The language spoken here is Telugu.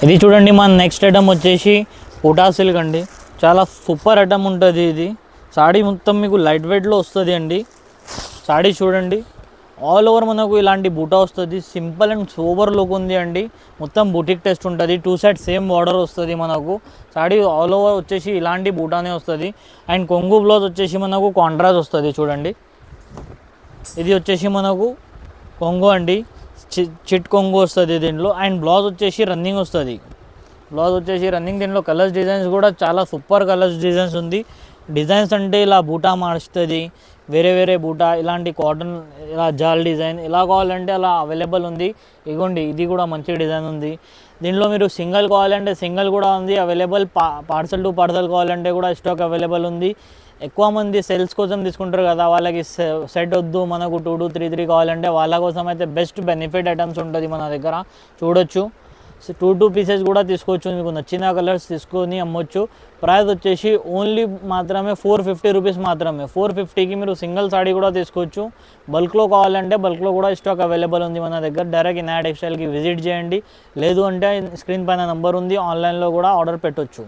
ఇది చూడండి మన నెక్స్ట్ ఐటమ్ వచ్చేసి కోటా సిల్క్ అండి. చాలా సూపర్ ఐటమ్ ఉంటుంది ఇది. సాడీ మొత్తం మీకు లైట్ వెయిట్లో వస్తుంది అండి. సాడీ చూడండి ఆల్ ఓవర్ మనకు ఇలాంటి బూటా వస్తుంది. సింపుల్ అండ్ సూపర్ లుక్ ఉంది అండి. మొత్తం బుటిక్ టెస్ట్ ఉంటుంది. 2 సైడ్ సేమ్ బార్డర్ వస్తుంది మనకు. సాడీ ఆల్ ఓవర్ వచ్చేసి ఇలాంటి బూటానే వస్తుంది. అండ్ కొంగు బ్లౌజ్ వచ్చేసి మనకు కాంట్రాస్ట్ వస్తుంది చూడండి. ఇది వచ్చేసి మనకు కొంగు అండి, చిట్ కొంగు వస్తుంది దీంట్లో. అండ్ బ్లౌజ్ వచ్చేసి రన్నింగ్ వస్తుంది. బ్లౌజ్ వచ్చేసి రన్నింగ్. దీంట్లో కలర్స్ డిజైన్స్ కూడా చాలా సూపర్ కలర్స్ డిజైన్స్ ఉంది. డిజైన్స్ అంటే ఇలా బూటా మార్చుతుంది, వేరే వేరే బూటా, ఇలాంటి కాటన్, ఇలా జాల్ డిజైన్, ఎలా కావాలంటే అలా అవైలబుల్ ఉంది. ఇగోండి ఇది కూడా మంచి డిజైన్ ఉంది. దీంట్లో మీరు సింగిల్ కావాలంటే సింగిల్ కూడా ఉంది అవైలబుల్. పార్సల్ టు పార్సల్ కావాలంటే కూడా స్టాక్ అవైలబుల్ ఉంది. ఎక్కువ మంది సేల్స్ కోసం తీసుకుంటారు కదా, వాళ్ళకి సెట్ వద్దు, మనకు 2 2 3 3 కావాలంటే వాళ్ళ కోసం అయితే బెస్ట్ బెనిఫిట్ ఐటమ్స్ ఉంటుంది మన దగ్గర. చూడొచ్చు 2 పీసెస్ కూడా తీసుకోవచ్చు. మీకు నచ్చిన కలర్స్ తీసుకొని అమ్మొచ్చు. ప్రైస్ వచ్చేసి ఓన్లీ మాత్రమే 450 రూపీస్ మాత్రమే. 450కి మీరు సింగిల్ సాడీ కూడా తీసుకోవచ్చు. బల్క్లో కావాలంటే బల్క్లో కూడా స్టాక్ అవైలబుల్ ఉంది మన దగ్గర. డైరెక్ట్ ఇనాయా టెక్స్టైల్కి విజిట్ చేయండి. లేదు అంటే స్క్రీన్ పైన నెంబర్ ఉంది, ఆన్లైన్లో కూడా ఆర్డర్ పెట్టొచ్చు.